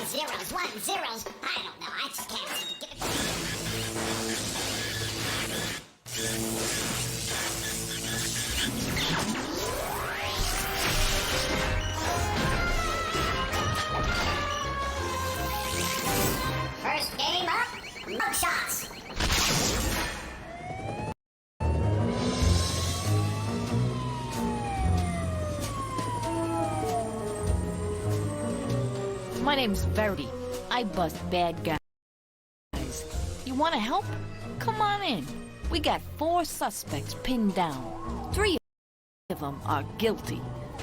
zeros, 1 zeros. I don't know. I just can't seem to get it. First game up, mug shots. My name's Verdi. I bust bad guys. You want to help? Come on in. We got 4 suspects pinned down. 3 of them are guilty.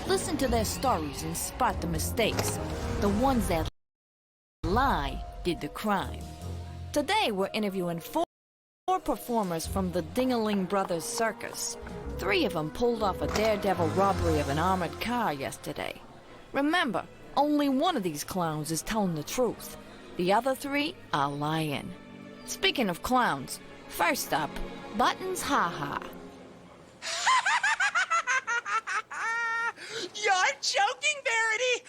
Listen to their stories and spot the mistakes. The ones that lie did the crime. Today we're interviewing 4 performers from the Dingaling Brothers Circus. 3 of them pulled off a daredevil robbery of an armored car yesterday. Remember, only one of these clowns is telling the truth. The other 3 are lying. Speaking of clowns, first up, Buttons Ha-Ha. You're joking, Verity!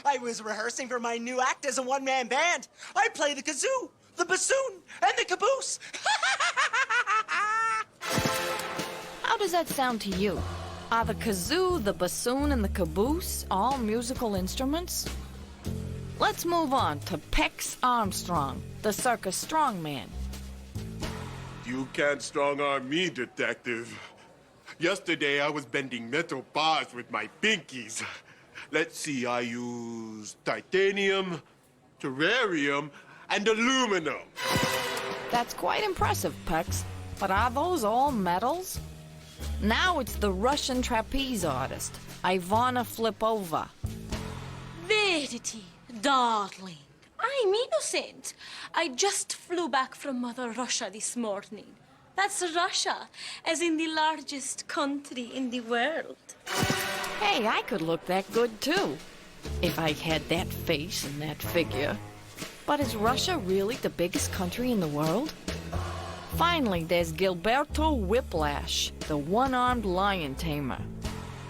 I was rehearsing for my new act as a one-man band. I play the kazoo, the bassoon, and the caboose. How does that sound to you? Are the kazoo, the bassoon, and the caboose all musical instruments? Let's move on to Pex Armstrong, the circus strongman. You can't strong-arm me, detective. Yesterday, I was bending metal bars with my pinkies. Let's see, I used titanium, terrarium, and aluminum. That's quite impressive, Pex. But are those all metals? Now it's the Russian trapeze artist, Ivana Flipova. Verity, darling, I'm innocent. I just flew back from Mother Russia this morning. That's Russia, as in the largest country in the world. Hey, I could look that good too, if I had that face and that figure. But is Russia really the biggest country in the world? Finally, there's Gilberto Whiplash, the one-armed lion tamer.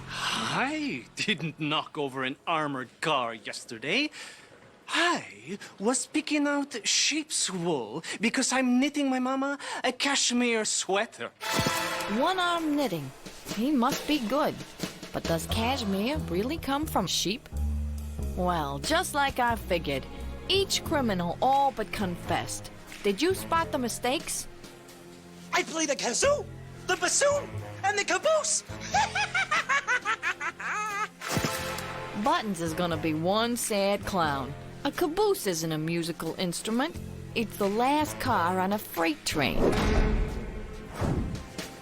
I didn't knock over an armored car yesterday. I was picking out sheep's wool because I'm knitting my mama a cashmere sweater. One-armed knitting. He must be good. But does cashmere really come from sheep? Well, just like I figured, each criminal all but confessed. Did you spot the mistakes? I play the kazoo, the bassoon, and the caboose. Buttons is gonna be one sad clown. A caboose isn't a musical instrument. It's the last car on a freight train.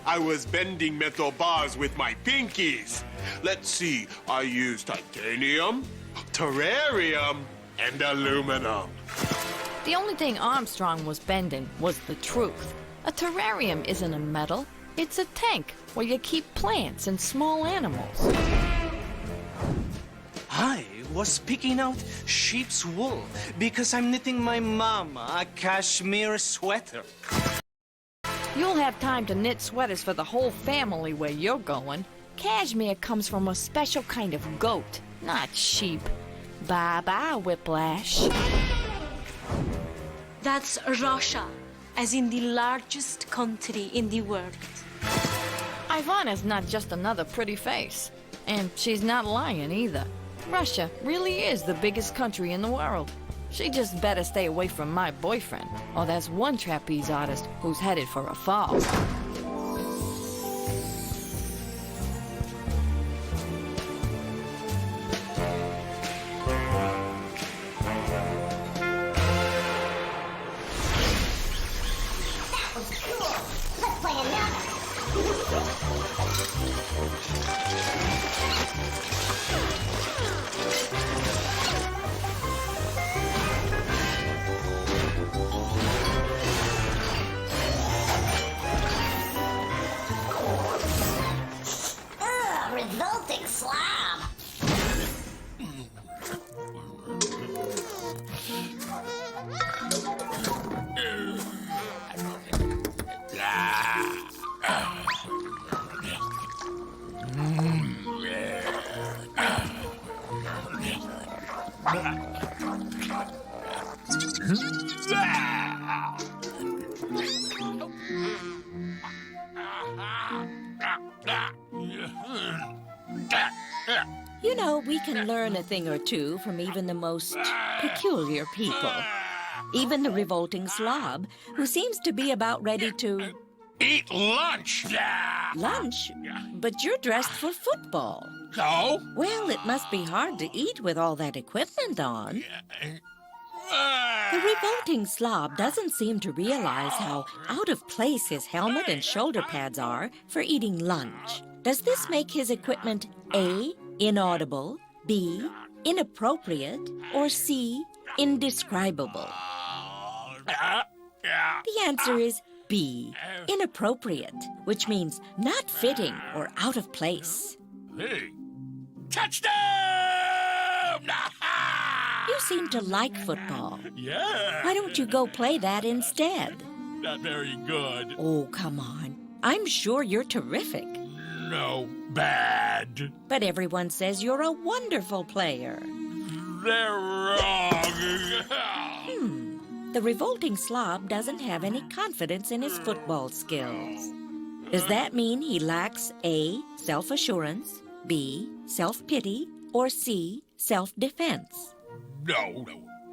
I was bending metal bars with my pinkies. Let's see, I used titanium, terrarium, and aluminum. The only thing Armstrong was bending was the truth. A terrarium isn't a metal. It's a tank where you keep plants and small animals. I was picking out sheep's wool because I'm knitting my mama a cashmere sweater. You'll have time to knit sweaters for the whole family where you're going. Cashmere comes from a special kind of goat, not sheep. Bye-bye, Whiplash. That's Russia, as in the largest country in the world. Ivana's not just another pretty face. And she's not lying either. Russia really is the biggest country in the world. She just better stay away from my boyfriend, or there's one trapeze artist who's headed for a fall. That was cool. Let's play another. Revolting slob. we can learn a thing or two from even the most peculiar people. Even the revolting slob, who seems to be about ready to... Eat lunch! Lunch? But you're dressed for football. So? Well, it must be hard to eat with all that equipment on. The revolting slob doesn't seem to realize how out of place his helmet and shoulder pads are for eating lunch. Does this make his equipment A, inaudible, B, inappropriate, or C, indescribable? The answer is B, inappropriate, which means not fitting or out of place. Hey. Touchdown! You seem to like football. Yeah. Why don't you go play that instead? Not very good. Oh, come on. I'm sure you're terrific. No, bad. But everyone says you're a wonderful player. They're wrong. The revolting slob doesn't have any confidence in his football skills. Does that mean he lacks A, self-assurance, B, self-pity, or C, self-defense? No.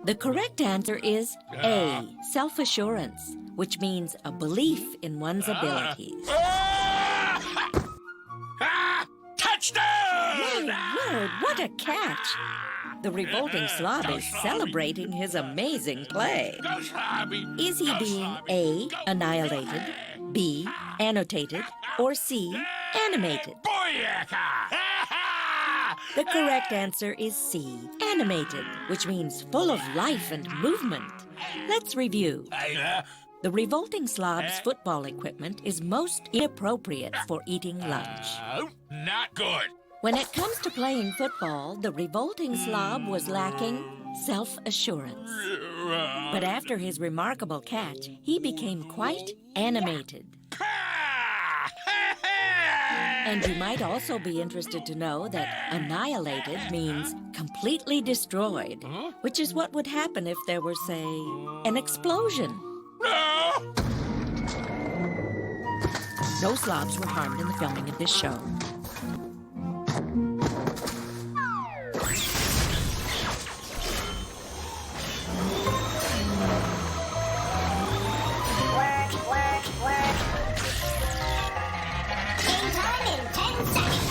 The correct answer is A, self-assurance, which means a belief in one's abilities. Touchdown! My word, what a catch! The revolting slob is celebrating his amazing play. Is he being A, annihilated, B, annotated, or C, animated? The correct answer is C, animated, which means full of life and movement. Let's review. The revolting slob's football equipment is most inappropriate for eating lunch. Not good. When it comes to playing football, the revolting slob was lacking self-assurance. But after his remarkable catch, he became quite animated. And you might also be interested to know that annihilated means completely destroyed, which is what would happen if there were, say, an explosion. No slobs were harmed in the filming of this show. Work. Game time in 10 seconds.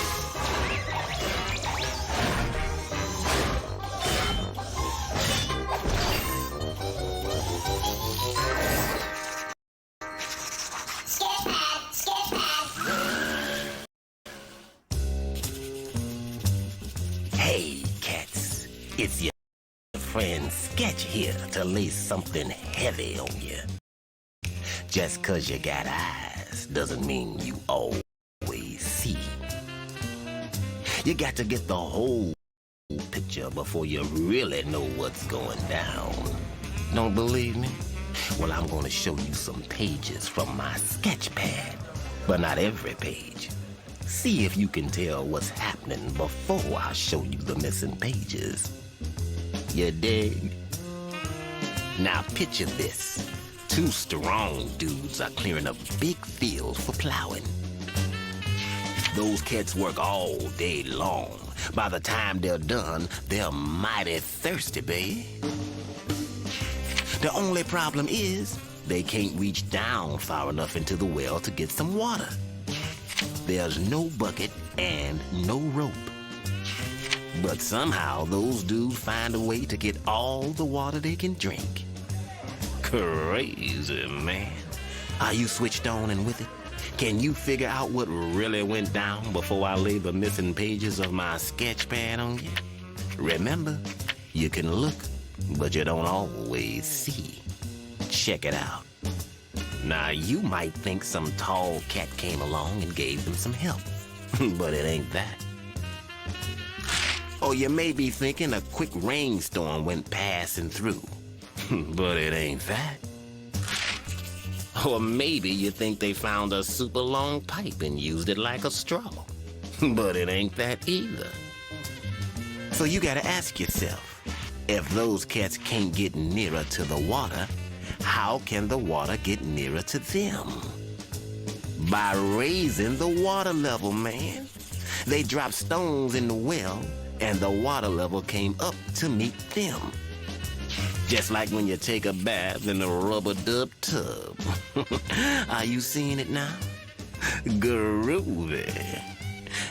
Skip pad. Hey, cats. It's your friend Sketch here to lay something heavy on you. Just 'cause you got eyes doesn't mean you always see. You got to get the whole picture before you really know what's going down. Don't believe me? Well, I'm going to show you some pages from my sketch pad, but not every page. See if you can tell what's happening before I show you the missing pages. You dig? Now picture this. Two strong dudes are clearing a big field for plowing. Those cats work all day long. By the time they're done, they're mighty thirsty, babe. The only problem is they can't reach down far enough into the well to get some water. There's no bucket and no rope. But somehow those dudes find a way to get all the water they can drink. Crazy, man. Are you switched on and with it? Can you figure out what really went down before I lay the missing pages of my sketch pad on you? Remember, you can look, but you don't always see. Check it out. Now, you might think some tall cat came along and gave them some help, but it ain't that. Or you may be thinking a quick rainstorm went passing through, but it ain't that. Or maybe you think they found a super long pipe and used it like a straw, but it ain't that either. So you gotta ask yourself, if those cats can't get nearer to the water, how can the water get nearer to them? By raising the water level, man. They drop stones in the well, and the water level came up to meet them. Just like when you take a bath in a rubber-dub tub. Are you seeing it now? Groovy.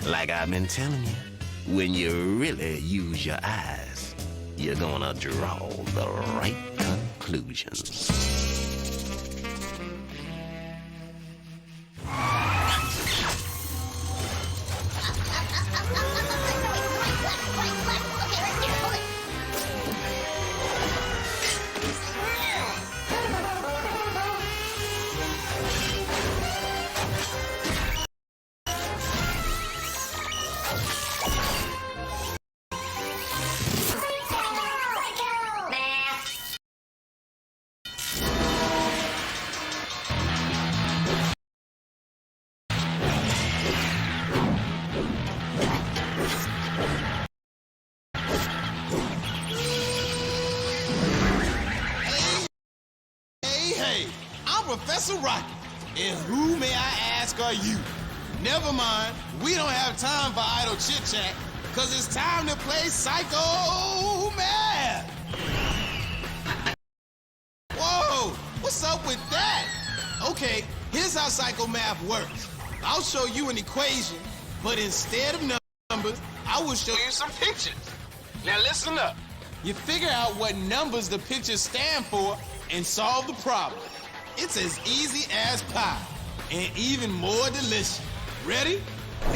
Like I've been telling you, when you really use your eyes, you're gonna draw the right conclusions. Professor Rocket, and who, may I ask, are you? Never mind, we don't have time for idle chit-chat, because it's time to play Psycho Math! Whoa, what's up with that? Okay, here's how Psycho Math works. I'll show you an equation, but instead of numbers, I will show you some pictures. Now listen up. You figure out what numbers the pictures stand for and solve the problem. It's as easy as pie, and even more delicious. Ready?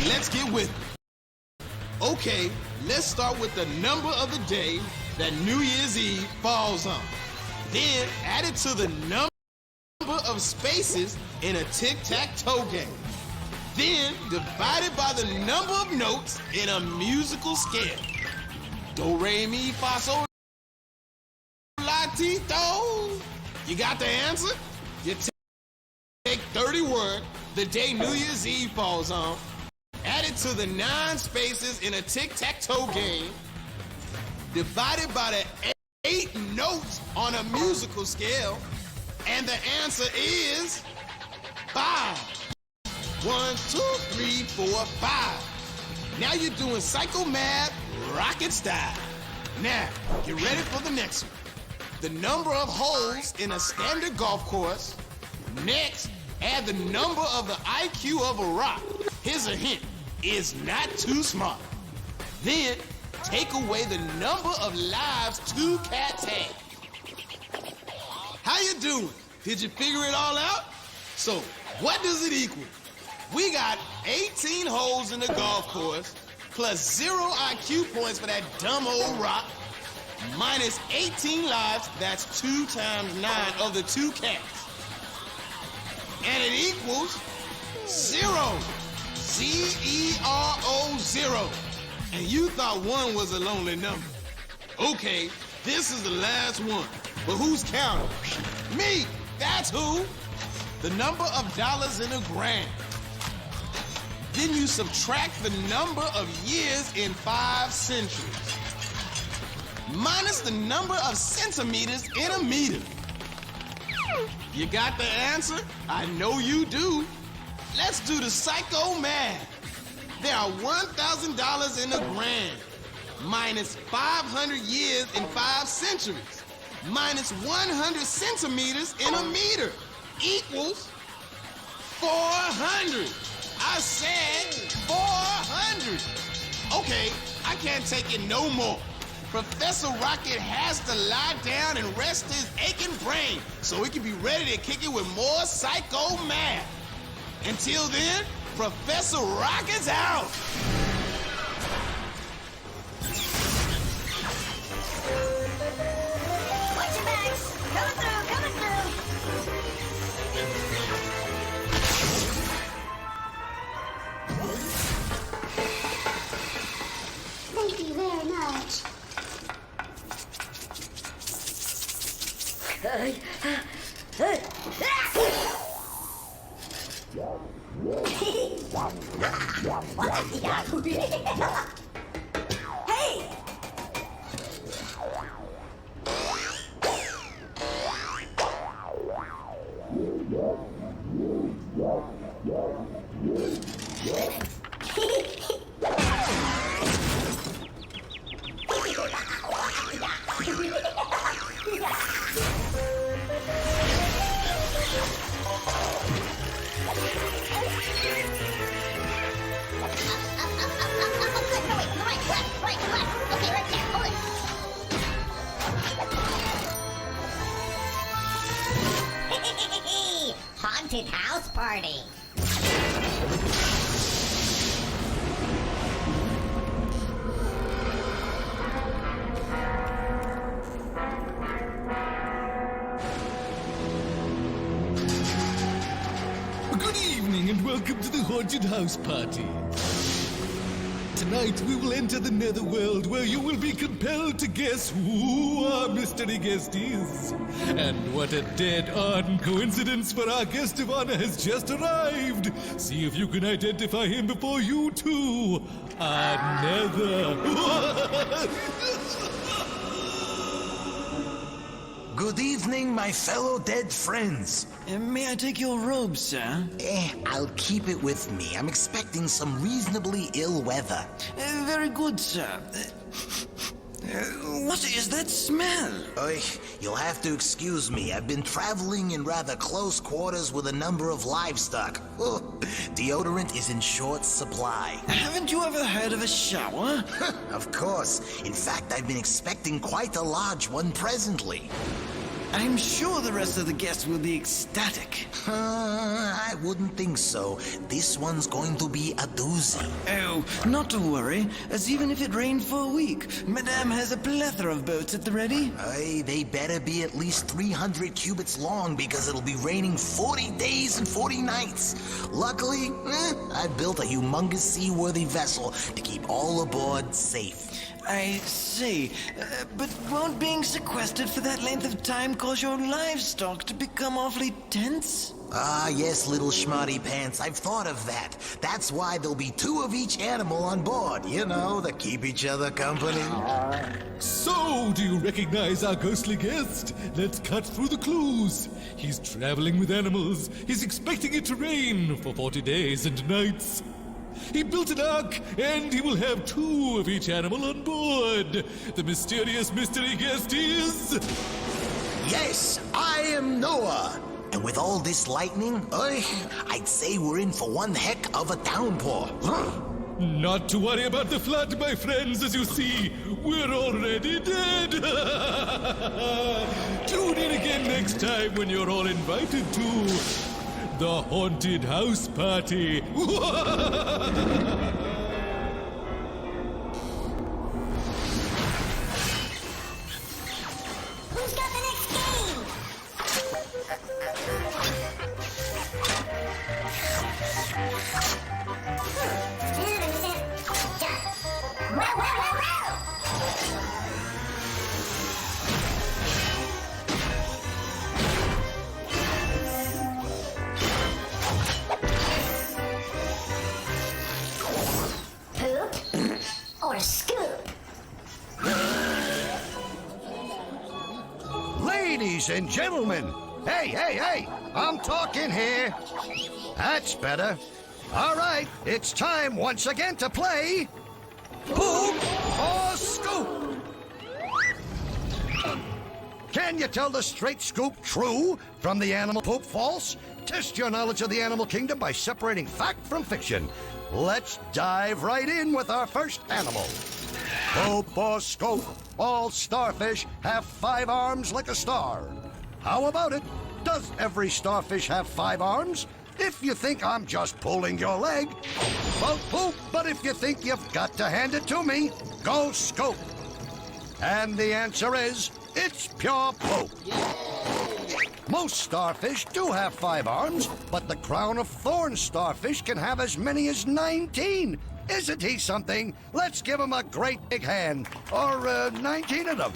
Let's get with it. Okay, let's start with the number of the day that New Year's Eve falls on. Then add it to the number of spaces in a tic-tac-toe game. Then divide it by the number of notes in a musical scale. Do, re, mi, fa, sol, la, ti, do. You got the answer? You take 30 words, the day New Year's Eve falls on, add it to the 9 spaces in a tic-tac-toe game, divided by the 8 notes on a musical scale, and the answer is 5. 1, 2, 3, 4, 5. Now you're doing Psycho Math rocket style. Now, get ready for the next one. The number of holes in a standard golf course. Next, add the number of the IQ of a rock. Here's a hint, it's not too smart. Then, take away the number of lives 2 cats have. How you doing? Did you figure it all out? So, what does it equal? We got 18 holes in the golf course, plus 0 IQ points for that dumb old rock, minus 18 lives, that's 2 times 9 of the 2 cats. And it equals 0. Z-E-R-O, 0. And you thought 1 was a lonely number. Okay, this is the last one. But who's counting? Me, that's who. The number of dollars in a grand. Then you subtract the number of years in 5 centuries. Minus the number of centimeters in a meter. You got the answer? I know you do. Let's do the Psycho Math. There are $1,000 in a grand, minus 500 years in 5 centuries, minus 100 centimeters in a meter, equals 400. I said 400. Okay, I can't take it no more. Professor Rocket has to lie down and rest his aching brain so he can be ready to kick it with more Psycho Math. Until then, Professor Rocket's out. Watch your backs. Coming through, coming through. Thank you very much. Hey! haunted house party. Good evening and welcome to the haunted house party. Tonight we will enter the netherworld where you will be compelled to guess who our mystery guest is. And what a dead-on coincidence, for our guest of honor has just arrived. See if you can identify him before you too are nether. Good evening, my fellow dead friends. May I take your robe, sir? I'll keep it with me. I'm expecting some reasonably ill weather. Very good, sir. What is that smell? You'll have to excuse me. I've been traveling in rather close quarters with a number of livestock. Deodorant is in short supply. Haven't you ever heard of a shower? Of course. In fact, I've been expecting quite a large one presently. I'm sure the rest of the guests will be ecstatic. I wouldn't think so. This one's going to be a doozy. Oh, not to worry, as even if it rained for a week, Madame has a plethora of boats at the ready. They better be at least 300 cubits long because it'll be raining 40 days and 40 nights. Luckily, I built a humongous seaworthy vessel to keep all aboard safe. I see. But won't being sequestered for that length of time cause your livestock to become awfully tense? Ah, yes, little schmarty pants. I've thought of that. That's why there'll be 2 of each animal on board, you know, to keep each other company. So, do you recognize our ghostly guest? Let's cut through the clues. He's traveling with animals. He's expecting it to rain for 40 days and nights. He built an ark, and he will have 2 of each animal on board. The mysterious mystery guest is... Yes, I am Noah. And with all this lightning, I'd say we're in for one heck of a downpour. Not to worry about the flood, my friends. As you see, we're already dead. Tune in again next time when you're all invited to the haunted house party. Who's got the next game? Poop or scoop? Ladies and gentlemen, hey, I'm talking here. That's better. All right, it's time once again to play Poop or Scoop. Can you tell the straight scoop true from the animal poop false? Test your knowledge of the animal kingdom by separating fact from fiction. Let's dive right in with our first animal. Poop or Scoop, all starfish have 5 arms like a star. How about it? Does every starfish have 5 arms? If you think I'm just pulling your leg, vote poop. But if you think you've got to hand it to me, go Scoop. And the answer is, it's pure poop. Most starfish do have 5 arms, but the crown of thorns starfish can have as many as 19. Isn't he something? Let's give him a great big hand. Or 19 of them.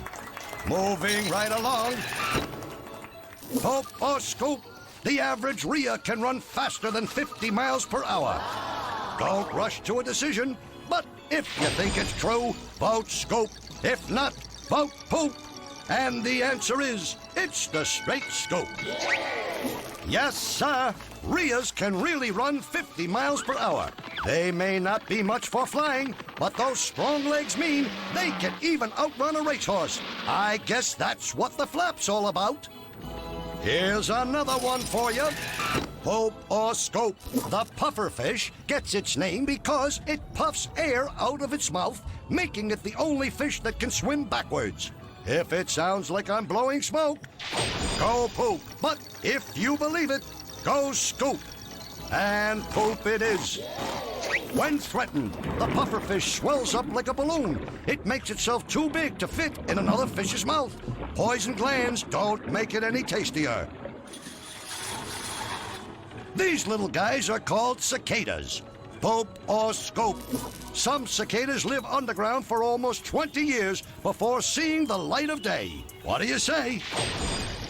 Moving right along. Poop or Scoop, the average Rhea can run faster than 50 miles per hour. Don't rush to a decision, but if you think it's true, vote Scoop. If not, vote Poop. And the answer is, it's the straight Scoop. Yes, sir. Rheas can really run 50 miles per hour. They may not be much for flying, but those strong legs mean they can even outrun a racehorse. I guess that's what the flap's all about. Here's another one for you. Poop or Scoop. The pufferfish gets its name because it puffs air out of its mouth, making it the only fish that can swim backwards. If it sounds like I'm blowing smoke, go Poop. But if you believe it, goes Scoop. And poop it is. When threatened, the pufferfish swells up like a balloon. It makes itself too big to fit in another fish's mouth. Poison glands don't make it any tastier. These little guys are called cicadas. Poop or Scoop. Some cicadas live underground for almost 20 years before seeing the light of day. What do you say?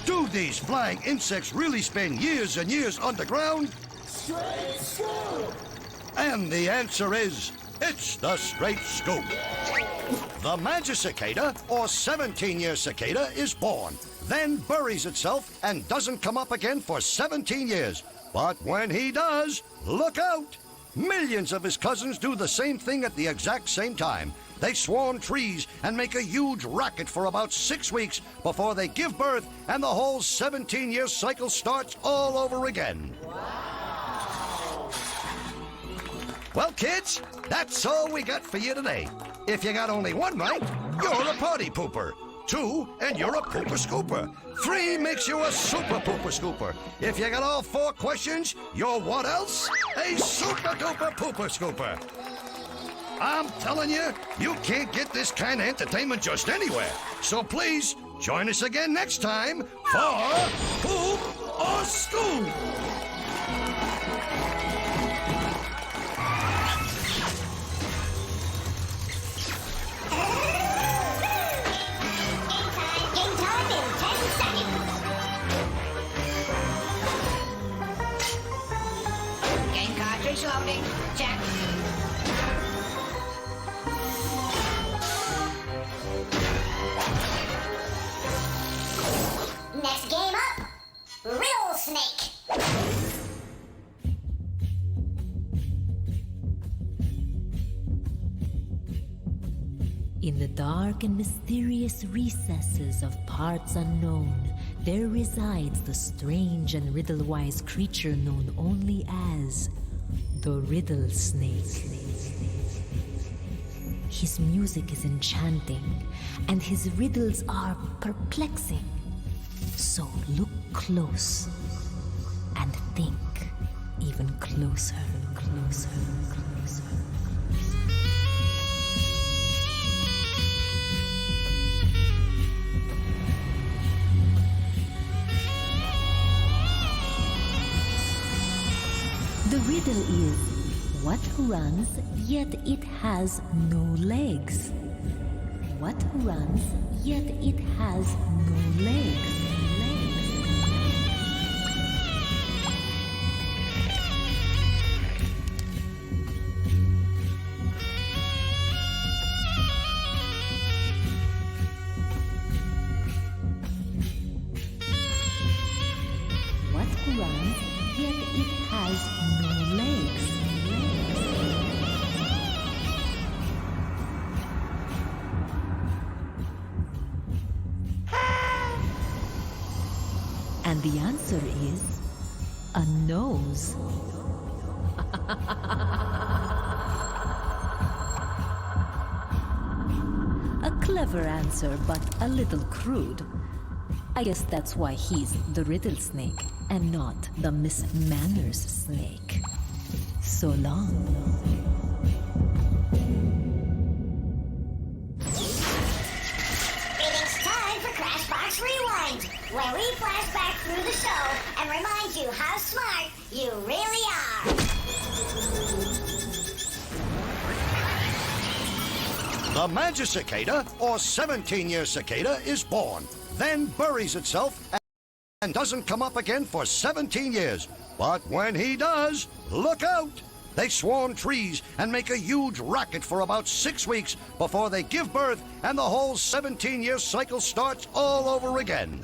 Do these flying insects really spend years and years underground? Straight Scoop! And the answer is, it's the Straight Scoop. The Magicicada, or 17-year cicada, is born, then buries itself and doesn't come up again for 17 years. But when he does, look out! Millions of his cousins do the same thing at the exact same time. They swarm trees and make a huge racket for about 6 weeks before they give birth, and the whole 17-year cycle starts all over again. Well, kids, that's all we got for you today. If you got only one right, you're a party pooper. 2, and you're a pooper scooper. 3 makes you a super pooper scooper. If you got all 4 questions, you're what else? A super duper pooper scooper. I'm telling you, you can't get this kind of entertainment just anywhere. So please, join us again next time for Poop or Scoop. Loading. Check. Next game up, Riddle Snake. In the dark and mysterious recesses of parts unknown, there resides the strange and riddle-wise creature known only as the Riddle Snake. His music is enchanting, and his riddles are perplexing. So look close and think even closer, closer, closer. The riddle is, what runs, yet it has no legs? What runs, yet it has no legs? What runs, yet it has no legs? And the answer is a nose. A clever answer, but a little crude. I guess that's why he's the Riddle Snake and not the Miss Manners Snake. So long. It's time for Crashbox Rewind, where we flash back through the show and remind you how smart you really are. The Magicicada, or 17-year cicada, is born, then buries itself and doesn't come up again for 17 years. But when he does, look out! They swarm trees and make a huge racket for about 6 weeks before they give birth, and the whole 17-year cycle starts all over again.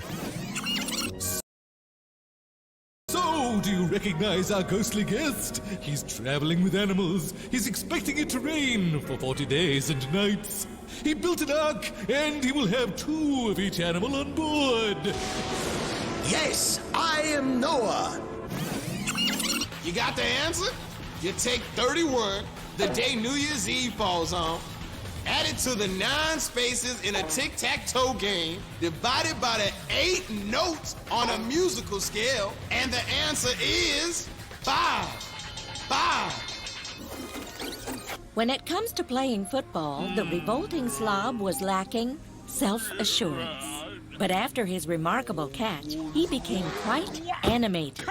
So, do you recognize our ghostly guest? He's traveling with animals. He's expecting it to rain for 40 days and nights. He built an ark, and he will have 2 of each animal on board. Yes, I am Noah. You got the answer? You take 31, the day New Year's Eve falls on, add it to the 9 spaces in a tic-tac-toe game, divided by the 8 notes on a musical scale, and the answer is 5. 5. When it comes to playing football, the revolting slob was lacking self-assurance. But after his remarkable catch, he became quite animated.